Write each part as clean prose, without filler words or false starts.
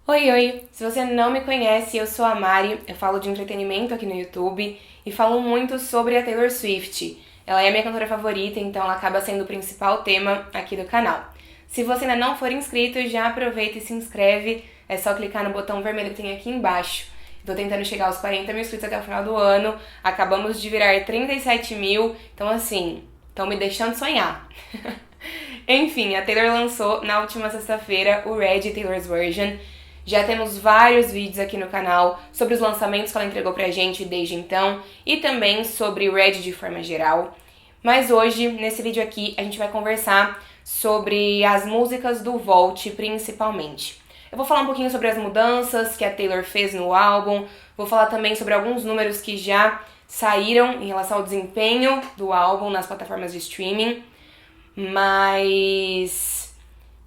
Oi, oi! Se você não me conhece, eu sou a Mari, eu falo de entretenimento aqui no YouTube e falo muito sobre a Taylor Swift. Ela é a minha cantora favorita, então ela acaba sendo o principal tema aqui do canal. Se você ainda não for inscrito, já aproveita e se inscreve, é só clicar no botão vermelho que tem aqui embaixo. Tô tentando chegar aos 40 mil inscritos até o final do ano, acabamos de virar 37 mil, então assim, estão me deixando sonhar. Enfim, a Taylor lançou na última sexta-feira o Red Taylor's Version. Já temos vários vídeos aqui no canal sobre os lançamentos que ela entregou pra gente desde então e também sobre o Red de forma geral. Mas hoje, nesse vídeo aqui, a gente vai conversar sobre as músicas do Vault, principalmente. Eu vou falar um pouquinho sobre as mudanças que a Taylor fez no álbum, vou falar também sobre alguns números que já saíram em relação ao desempenho do álbum nas plataformas de streaming, mas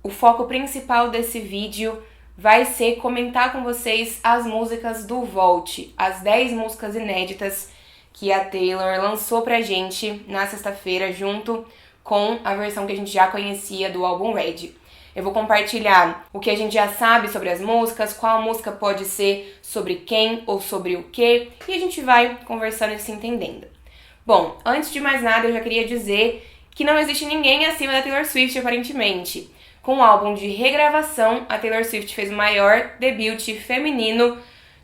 o foco principal desse vídeo vai ser comentar com vocês as músicas do Vault, as 10 músicas inéditas que a Taylor lançou pra gente na sexta-feira, junto com a versão que a gente já conhecia do álbum Red. Eu vou compartilhar o que a gente já sabe sobre as músicas, qual música pode ser sobre quem ou sobre o que, e a gente vai conversando e se entendendo. Bom, antes de mais nada, eu já queria dizer que não existe ninguém acima da Taylor Swift, aparentemente. Com o álbum de regravação, a Taylor Swift fez o maior debut feminino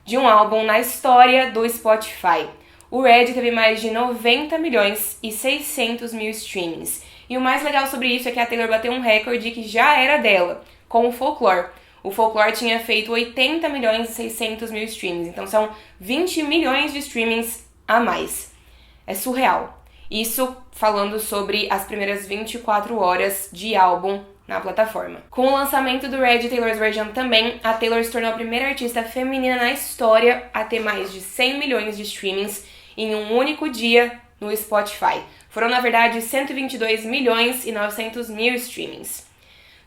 de um álbum na história do Spotify. O Red teve mais de 90 milhões e 600 mil streamings. E o mais legal sobre isso é que a Taylor bateu um recorde que já era dela, com o Folklore. O Folklore tinha feito 80 milhões e 600 mil streamings, então são 20 milhões de streamings a mais. É surreal. Isso falando sobre as primeiras 24 horas de álbum na plataforma. Com o lançamento do Red Taylor's Version também, a Taylor se tornou a primeira artista feminina na história a ter mais de 100 milhões de streamings em um único dia no Spotify. Foram, na verdade, 122 milhões e 900 mil streamings.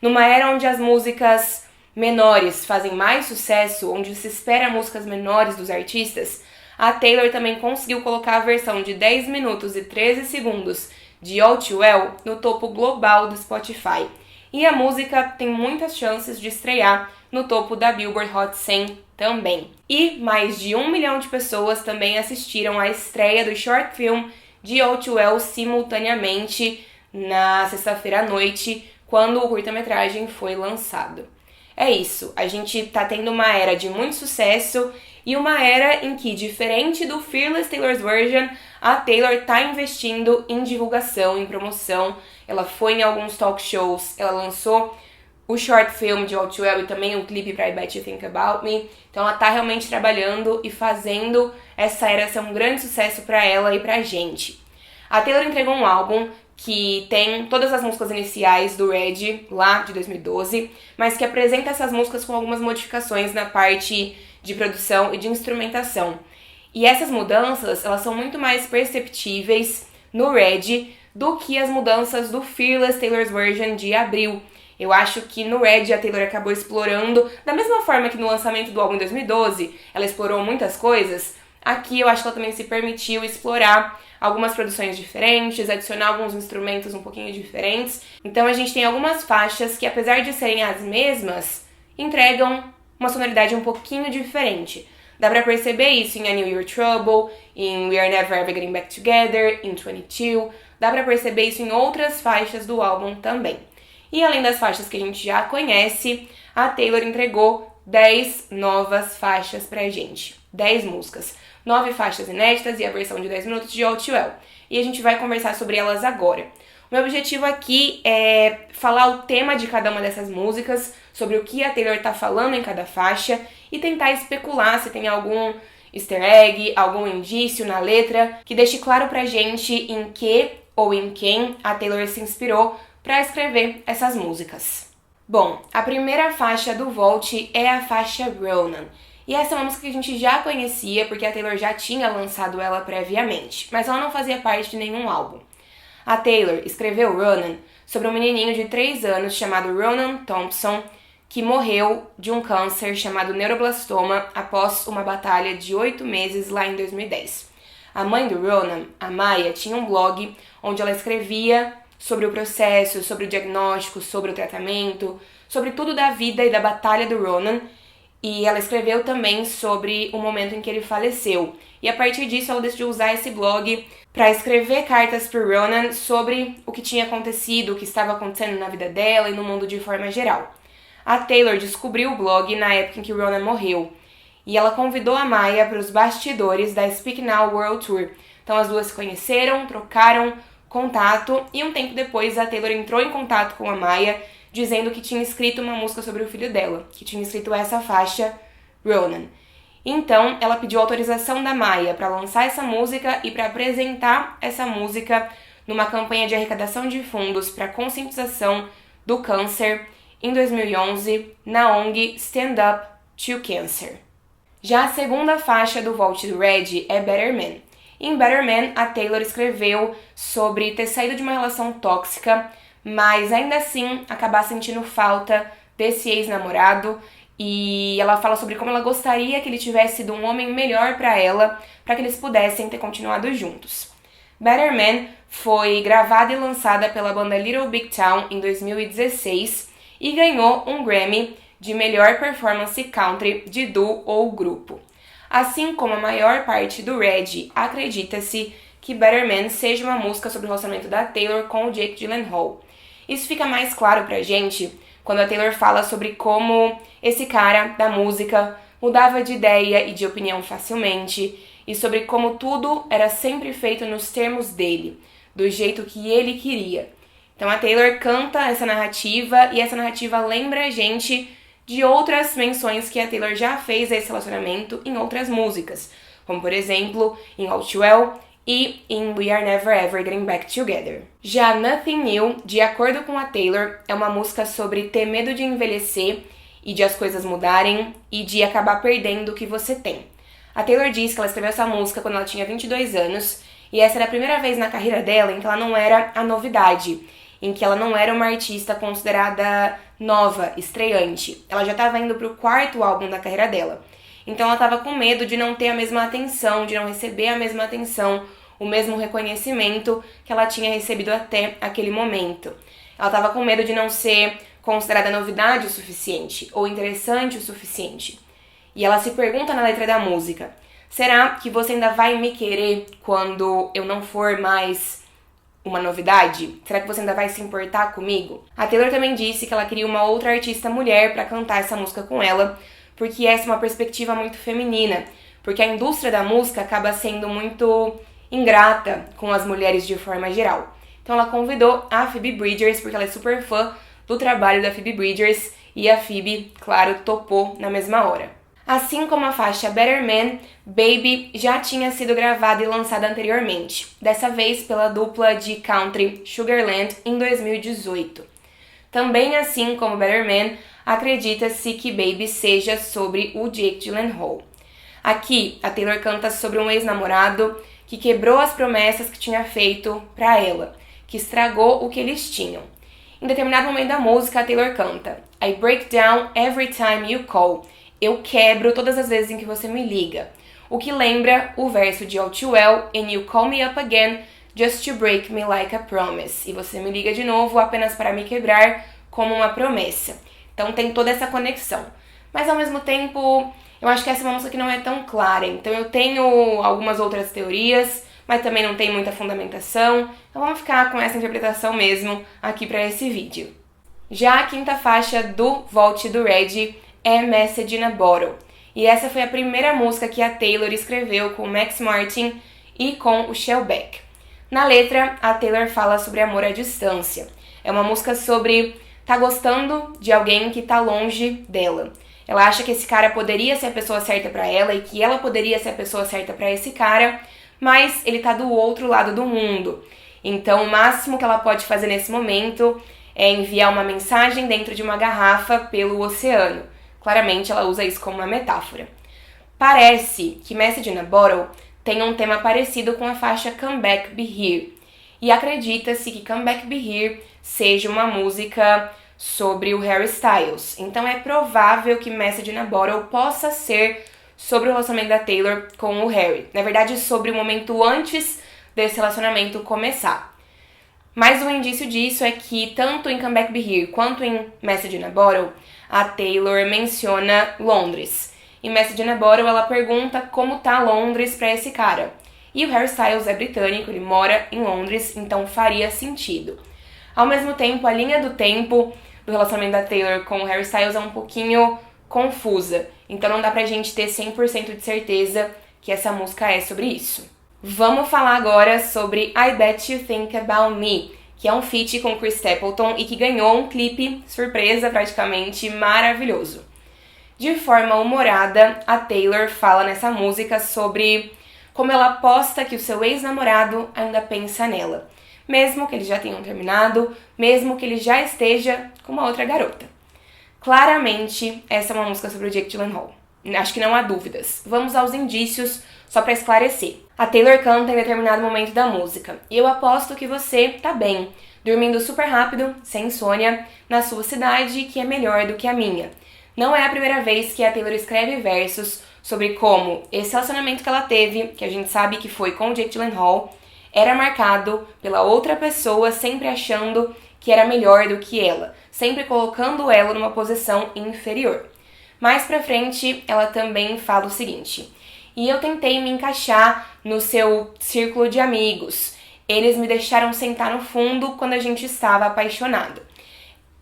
Numa era onde as músicas menores fazem mais sucesso, onde se espera músicas menores dos artistas, a Taylor também conseguiu colocar a versão de 10 minutos e 13 segundos de All Too Well no topo global do Spotify. E a música tem muitas chances de estrear no topo da Billboard Hot 100 também. E mais de 1 milhão de pessoas também assistiram à estreia do short film de All Too Well simultaneamente na sexta-feira à noite, quando o curta-metragem foi lançado. É isso, a gente tá tendo uma era de muito sucesso e uma era em que, diferente do Fearless Taylor's Version, a Taylor tá investindo em divulgação, em promoção. Ela foi em alguns talk shows, ela lançou o short film de All Too Well e também um clipe pra I Bet You Think About Me. Então ela tá realmente trabalhando e fazendo essa era ser um grande sucesso pra ela e pra gente. A Taylor entregou um álbum que tem todas as músicas iniciais do Red, lá de 2012, mas que apresenta essas músicas com algumas modificações na parte de produção e de instrumentação. E essas mudanças, elas são muito mais perceptíveis no Red do que as mudanças do Fearless Taylor's Version de abril. Eu acho que no Red a Taylor acabou explorando, da mesma forma que no lançamento do álbum em 2012, ela explorou muitas coisas, aqui eu acho que ela também se permitiu explorar algumas produções diferentes, adicionar alguns instrumentos um pouquinho diferentes. Então a gente tem algumas faixas que, apesar de serem as mesmas, entregam uma sonoridade um pouquinho diferente. Dá pra perceber isso em I Knew You Were Trouble, em We Are Never Ever Getting Back Together, em 22. Dá pra perceber isso em outras faixas do álbum também. E além das faixas que a gente já conhece, a Taylor entregou 10 novas faixas pra gente. 10 músicas. 9 faixas inéditas e a versão de 10 minutos de All Too Well. E a gente vai conversar sobre elas agora. O meu objetivo aqui é falar o tema de cada uma dessas músicas, sobre o que a Taylor tá falando em cada faixa e tentar especular se tem algum easter egg, algum indício na letra que deixe claro pra gente em que ou em quem a Taylor se inspirou para escrever essas músicas. Bom, a primeira faixa do Vault é a faixa Ronan. E essa é uma música que a gente já conhecia, porque a Taylor já tinha lançado ela previamente, mas ela não fazia parte de nenhum álbum. A Taylor escreveu Ronan sobre um menininho de 3 anos chamado Ronan Thompson, que morreu de um câncer chamado neuroblastoma após uma batalha de 8 meses lá em 2010. A mãe do Ronan, a Maya, tinha um blog onde ela escrevia sobre o processo, sobre o diagnóstico, sobre o tratamento, sobre tudo da vida e da batalha do Ronan. e ela escreveu também sobre o momento em que ele faleceu. E a partir disso ela decidiu usar esse blog para escrever cartas para Ronan sobre o que tinha acontecido, o que estava acontecendo na vida dela e no mundo de forma geral. A Taylor descobriu o blog na época em que Ronan morreu, e ela convidou a Maya para os bastidores da Speak Now World Tour. Então as duas se conheceram, trocaram contato, e um tempo depois a Taylor entrou em contato com a Maya, dizendo que tinha escrito uma música sobre o filho dela, que tinha escrito essa faixa, Ronan. Então, ela pediu autorização da Maya para lançar essa música e para apresentar essa música numa campanha de arrecadação de fundos para conscientização do câncer em 2011 na ONG Stand Up to Cancer. Já a segunda faixa do Vault do Red é Better Man. Em Better Man, a Taylor escreveu sobre ter saído de uma relação tóxica, mas ainda assim acabar sentindo falta desse ex-namorado, e ela fala sobre como ela gostaria que ele tivesse sido um homem melhor para ela, para que eles pudessem ter continuado juntos. Better Man foi gravada e lançada pela banda Little Big Town em 2016 e ganhou um Grammy de melhor performance country de duo ou grupo. Assim como a maior parte do Red, acredita-se que Better Man seja uma música sobre o relacionamento da Taylor com o Jake Gyllenhaal. Isso fica mais claro pra gente quando a Taylor fala sobre como esse cara da música mudava de ideia e de opinião facilmente, e sobre como tudo era sempre feito nos termos dele, do jeito que ele queria. Então a Taylor canta essa narrativa, e essa narrativa lembra a gente de outras menções que a Taylor já fez a esse relacionamento em outras músicas, como por exemplo em All Too Well e em We Are Never Ever Getting Back Together. Já Nothing New, de acordo com a Taylor, é uma música sobre ter medo de envelhecer e de as coisas mudarem e de acabar perdendo o que você tem. A Taylor diz que ela escreveu essa música quando ela tinha 22 anos, e essa era a primeira vez na carreira dela em que ela não era a novidade, em que ela não era uma artista considerada nova, estreante. Ela já estava indo para o 4º álbum da carreira dela. Então ela estava com medo de não ter a mesma atenção, de não receber a mesma atenção, o mesmo reconhecimento que ela tinha recebido até aquele momento. Ela estava com medo de não ser considerada novidade o suficiente, ou interessante o suficiente. E ela se pergunta na letra da música: será que você ainda vai me querer quando eu não for mais uma novidade? Será que você ainda vai se importar comigo? A Taylor também disse que ela queria uma outra artista mulher para cantar essa música com ela, porque essa é uma perspectiva muito feminina, porque a indústria da música acaba sendo muito ingrata com as mulheres de forma geral. Então ela convidou a Phoebe Bridgers, porque ela é super fã do trabalho da Phoebe Bridgers, e a Phoebe, claro, topou na mesma hora. Assim como a faixa Better Man, Baby já tinha sido gravada e lançada anteriormente, dessa vez pela dupla de country Sugarland em 2018. Também assim como Better Man, acredita-se que Baby seja sobre o Jake Gyllenhaal. Aqui, a Taylor canta sobre um ex-namorado que quebrou as promessas que tinha feito pra ela, que estragou o que eles tinham. Em determinado momento da música, a Taylor canta: I break down every time you call. Eu quebro todas as vezes em que você me liga. O que lembra o verso de All Too Well, And you call me up again just to break me like a promise. E você me liga de novo apenas para me quebrar como uma promessa. Então tem toda essa conexão. Mas ao mesmo tempo, eu acho que essa é uma música que não é tão clara. Então eu tenho algumas outras teorias, mas também não tem muita fundamentação. Então vamos ficar com essa interpretação mesmo aqui para esse vídeo. Já a quinta faixa do Vault do Red é Message in a Bottle. E essa foi a primeira música que a Taylor escreveu com o Max Martin e com o Shellback. Na letra, a Taylor fala sobre amor à distância. É uma música sobre tá gostando de alguém que tá longe dela. Ela acha que esse cara poderia ser a pessoa certa pra ela e que ela poderia ser a pessoa certa pra esse cara, mas ele tá do outro lado do mundo. Então, o máximo que ela pode fazer nesse momento é enviar uma mensagem dentro de uma garrafa pelo oceano. Claramente, ela usa isso como uma metáfora. Parece que Message in a Bottle tem um tema parecido com a faixa Come Back Be Here. E acredita-se que Come Back Be Here seja uma música sobre o Harry Styles. Então é provável que Message in a Bottle possa ser sobre o relacionamento da Taylor com o Harry. Na verdade, sobre o momento antes desse relacionamento começar. Mas um indício disso é que tanto em Come Back Be Here quanto em Message in a Bottle, a Taylor menciona Londres. Em Message in a Bottle, ela pergunta como tá Londres para esse cara. E o Harry Styles é britânico, ele mora em Londres, então faria sentido. Ao mesmo tempo, a linha do tempo do relacionamento da Taylor com o Harry Styles é um pouquinho confusa. Então não dá pra gente ter 100% de certeza que essa música é sobre isso. Vamos falar agora sobre I Bet You Think About Me, que é um feat com Chris Stapleton e que ganhou um clipe surpresa praticamente maravilhoso. De forma humorada, a Taylor fala nessa música sobre como ela aposta que o seu ex-namorado ainda pensa nela, mesmo que eles já tenham terminado, mesmo que ele já esteja com uma outra garota. Claramente, essa é uma música sobre o Jake Gyllenhaal. Acho que não há dúvidas. Vamos aos indícios, só para esclarecer. A Taylor canta em determinado momento da música, e eu aposto que você tá bem, dormindo super rápido, sem insônia, na sua cidade, que é melhor do que a minha. Não é a primeira vez que a Taylor escreve versos sobre como esse relacionamento que ela teve, que a gente sabe que foi com o Jake Gyllenhaal, era marcado pela outra pessoa sempre achando que era melhor do que ela, sempre colocando ela numa posição inferior. Mais pra frente, ela também fala o seguinte: e eu tentei me encaixar no seu círculo de amigos. Eles me deixaram sentar no fundo quando a gente estava apaixonado.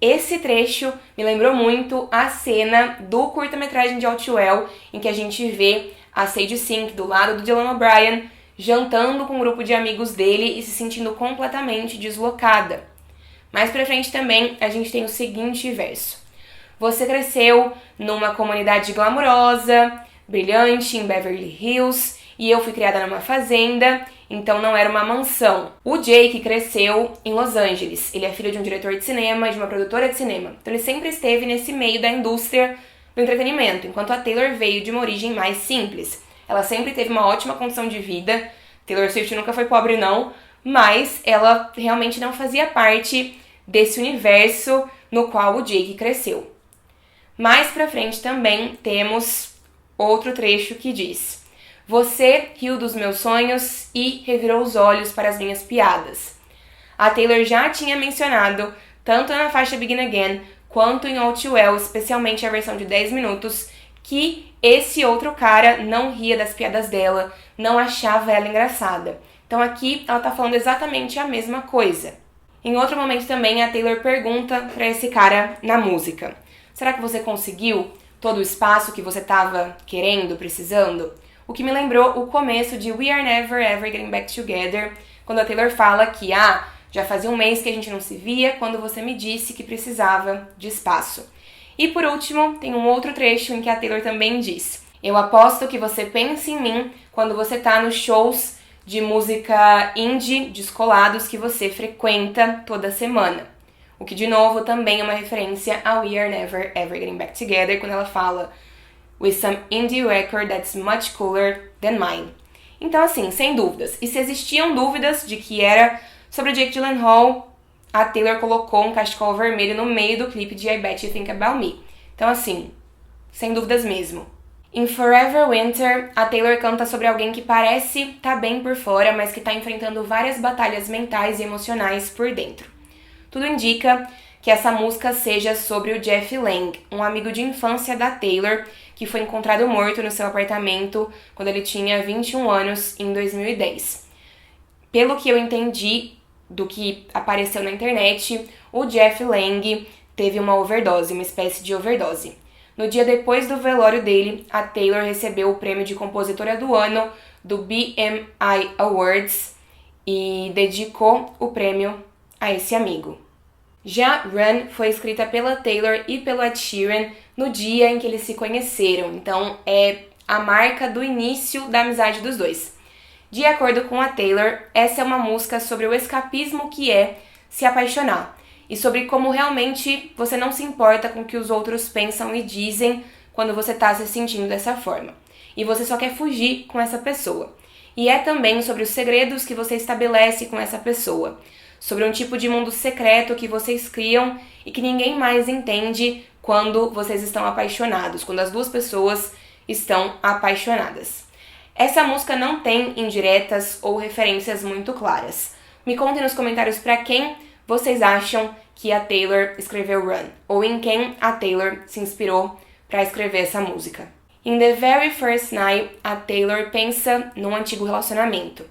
Esse trecho me lembrou muito a cena do curta-metragem de Outwell, em que a gente vê a Sadie Sink do lado do Dylan O'Brien, jantando com um grupo de amigos dele e se sentindo completamente deslocada. Mais pra frente também a gente tem o seguinte verso: você cresceu numa comunidade glamurosa, brilhante em Beverly Hills, e eu fui criada numa fazenda, então não era uma mansão. O Jake cresceu em Los Angeles. Ele é filho de um diretor de cinema e de uma produtora de cinema. Então ele sempre esteve nesse meio da indústria do entretenimento, enquanto a Taylor veio de uma origem mais simples. Ela sempre teve uma ótima condição de vida. Taylor Swift nunca foi pobre não, mas ela realmente não fazia parte desse universo no qual o Jake cresceu. Mais pra frente também temos outro trecho que diz: você riu dos meus sonhos e revirou os olhos para as minhas piadas. A Taylor já tinha mencionado, tanto na faixa Begin Again, quanto em Outwell, especialmente a versão de 10 minutos, que esse outro cara não ria das piadas dela, não achava ela engraçada. Então aqui ela tá falando exatamente a mesma coisa. Em outro momento também a Taylor pergunta pra esse cara na música: será que você conseguiu todo o espaço que você estava querendo, precisando? O que me lembrou o começo de We Are Never Ever Getting Back Together, quando a Taylor fala que já fazia um mês que a gente não se via quando você me disse que precisava de espaço. E por último, tem um outro trecho em que a Taylor também diz: eu aposto que você pensa em mim quando você tá nos shows de música indie descolados que você frequenta toda semana. O que, de novo, também é uma referência a We Are Never Ever Getting Back Together, quando ela fala with some indie record that's much cooler than mine. Então, assim, sem dúvidas. E se existiam dúvidas de que era sobre o Jake Gyllenhaal, a Taylor colocou um cachecol vermelho no meio do clipe de I Bet You Think About Me. Então, assim, sem dúvidas mesmo. Em Forever Winter, a Taylor canta sobre alguém que parece tá bem por fora, mas que tá enfrentando várias batalhas mentais e emocionais por dentro. Tudo indica que essa música seja sobre o Jeff Lang, um amigo de infância da Taylor, que foi encontrado morto no seu apartamento quando ele tinha 21 anos em 2010. Pelo que eu entendi do que apareceu na internet, o Jeff Lang teve uma overdose, uma espécie de overdose. No dia depois do velório dele, a Taylor recebeu o prêmio de compositora do ano do BMI Awards e dedicou o prêmio a esse amigo. Já Run foi escrita pela Taylor e pelo Ed Sheeran no dia em que eles se conheceram, então é a marca do início da amizade dos dois. De acordo com a Taylor, essa é uma música sobre o escapismo que é se apaixonar e sobre como realmente você não se importa com o que os outros pensam e dizem quando você está se sentindo dessa forma. E você só quer fugir com essa pessoa. E é também sobre os segredos que você estabelece com essa pessoa, sobre um tipo de mundo secreto que vocês criam e que ninguém mais entende quando vocês estão apaixonados, quando as duas pessoas estão apaixonadas. Essa música não tem indiretas ou referências muito claras. Me contem nos comentários para quem vocês acham que a Taylor escreveu Run, ou em quem a Taylor se inspirou para escrever essa música. In the very first night, a Taylor pensa num antigo relacionamento.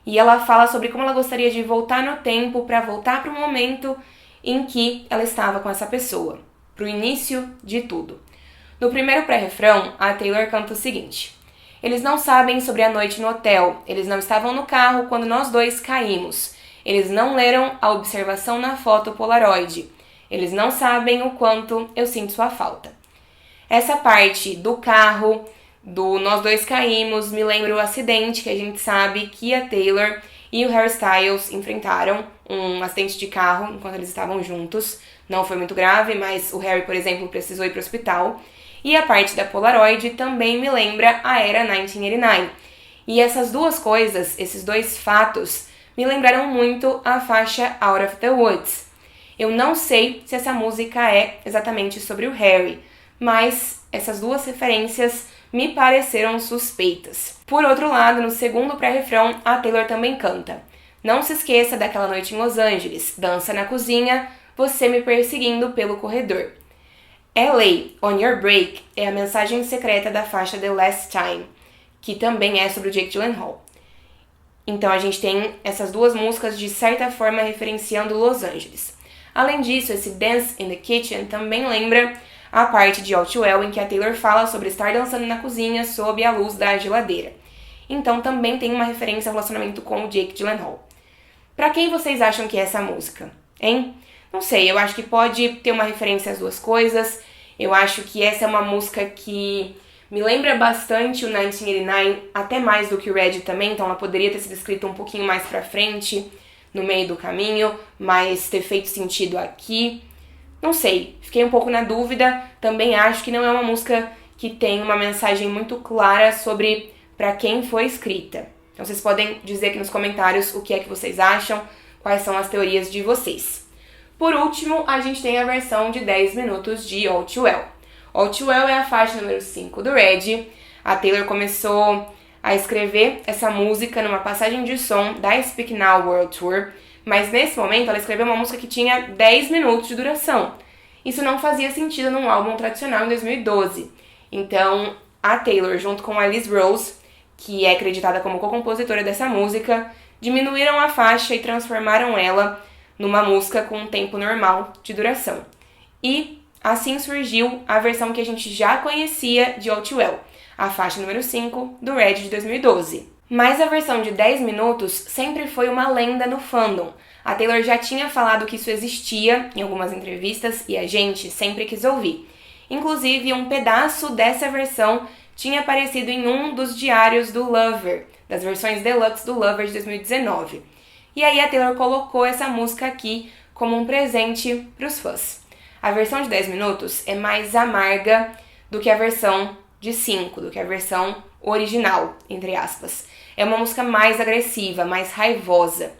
E ela fala sobre como ela gostaria de voltar no tempo para voltar para o momento em que ela estava com essa pessoa, para o início de tudo. No primeiro pré-refrão, a Taylor canta o seguinte: eles não sabem sobre a noite no hotel, eles não estavam no carro quando nós dois caímos, eles não leram a observação na foto Polaroid, eles não sabem o quanto eu sinto sua falta. Essa parte do carro, do nós dois caímos, me lembra o acidente que a gente sabe que a Taylor e o Harry Styles enfrentaram, um acidente de carro enquanto eles estavam juntos. Não foi muito grave, mas o Harry, por exemplo, precisou ir para o hospital. E a parte da Polaroid também me lembra a era 1989. E essas duas coisas, esses dois fatos, me lembraram muito a faixa Out of the Woods. Eu não sei se essa música é exatamente sobre o Harry, mas essas duas referências me pareceram suspeitas. Por outro lado, no segundo pré-refrão, a Taylor também canta: não se esqueça daquela noite em Los Angeles, dança na cozinha, você me perseguindo pelo corredor. LA, On Your Break, é a mensagem secreta da faixa The Last Time, que também é sobre o Jake Gyllenhaal. Então a gente tem essas duas músicas de certa forma referenciando Los Angeles. Além disso, esse Dance in the Kitchen também lembra a parte de All Too Well, em que a Taylor fala sobre estar dançando na cozinha sob a luz da geladeira. Então também tem uma referência ao relacionamento com o Jake Gyllenhaal. Pra quem vocês acham que é essa música, hein? Não sei, eu acho que pode ter uma referência às duas coisas. Eu acho que essa é uma música que me lembra bastante o 1989, até mais do que o Red também, então ela poderia ter sido escrita um pouquinho mais pra frente, no meio do caminho, mas ter feito sentido aqui. Não sei, fiquei um pouco na dúvida. Também acho que não é uma música que tem uma mensagem muito clara sobre pra quem foi escrita. Então vocês podem dizer aqui nos comentários o que é que vocês acham, quais são as teorias de vocês. Por último, a gente tem a versão de 10 minutos de All Too Well. All Too Well é a faixa número 5 do Red. A Taylor começou a escrever essa música numa passagem de som da Speak Now World Tour, mas nesse momento ela escreveu uma música que tinha 10 minutos de duração. Isso não fazia sentido num álbum tradicional em 2012. Então, a Taylor, junto com a Liz Rose, que é acreditada como co-compositora dessa música, diminuíram a faixa e transformaram ela numa música com um tempo normal de duração. E assim surgiu a versão que a gente já conhecia de All Too Well, a faixa número 5 do Red de 2012. Mas a versão de 10 minutos sempre foi uma lenda no fandom. A Taylor já tinha falado que isso existia em algumas entrevistas e a gente sempre quis ouvir. Inclusive, um pedaço dessa versão tinha aparecido em um dos diários do Lover, das versões deluxe do Lover de 2019. E aí a Taylor colocou essa música aqui como um presente para os fãs. A versão de 10 minutos é mais amarga do que a versão de 5, do que a versão original, entre aspas. É uma música mais agressiva, mais raivosa.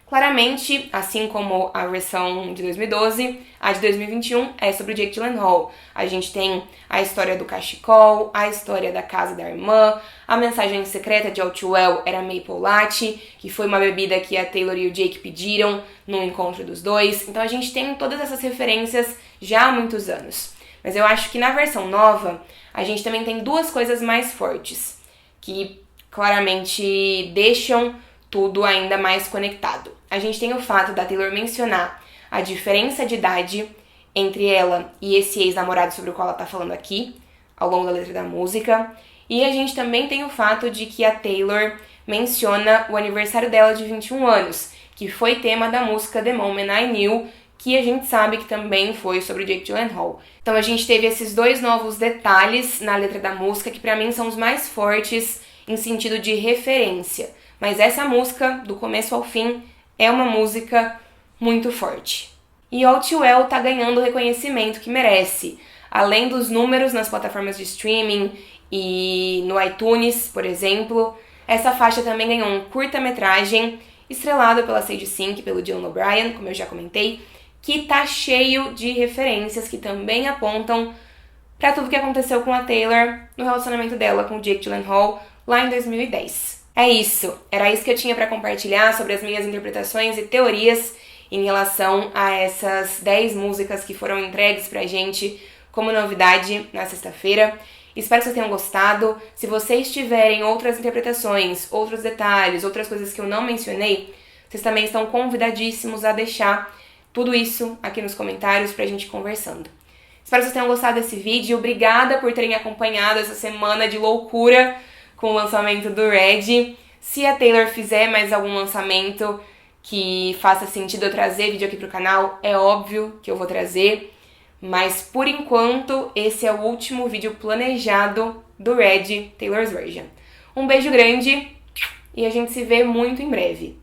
Claramente, assim como a versão de 2012, a de 2021 é sobre o Jake Gyllenhaal. A gente tem a história do cachecol, a história da casa da irmã, a mensagem secreta de All Too Well era Maple Latte, que foi uma bebida que a Taylor e o Jake pediram no encontro dos dois. Então a gente tem todas essas referências já há muitos anos. Mas eu acho que na versão nova, a gente também tem duas coisas mais fortes, que claramente deixam tudo ainda mais conectado. A gente tem o fato da Taylor mencionar a diferença de idade entre ela e esse ex-namorado sobre o qual ela tá falando aqui, ao longo da letra da música. E a gente também tem o fato de que a Taylor menciona o aniversário dela de 21 anos, que foi tema da música The Moment I Knew, que a gente sabe que também foi sobre o Jake Gyllenhaal. Então a gente teve esses dois novos detalhes na letra da música, que pra mim são os mais fortes em sentido de referência. Mas essa música, do começo ao fim, é uma música muito forte. E All Too Well tá ganhando o reconhecimento que merece. Além dos números nas plataformas de streaming e no iTunes, por exemplo, essa faixa também ganhou um curta-metragem estrelado pela Sadie Sink e pelo Dylan O'Brien, como eu já comentei, que tá cheio de referências que também apontam pra tudo que aconteceu com a Taylor no relacionamento dela com o Jake Gyllenhaal lá em 2010. É isso, era isso que eu tinha pra compartilhar sobre as minhas interpretações e teorias. em relação a essas 10 músicas que foram entregues pra gente como novidade na sexta-feira. Espero que vocês tenham gostado. Se vocês tiverem outras interpretações, outros detalhes, outras coisas que eu não mencionei, vocês também estão convidadíssimos a deixar tudo isso aqui nos comentários pra gente ir conversando. Espero que vocês tenham gostado desse vídeo. Obrigada por terem acompanhado essa semana de loucura com o lançamento do Red. Se a Taylor fizer mais algum lançamento que faça sentido eu trazer vídeo aqui pro canal, é óbvio que eu vou trazer. Mas, por enquanto, esse é o último vídeo planejado do Red Taylor's Version. Um beijo grande e a gente se vê muito em breve.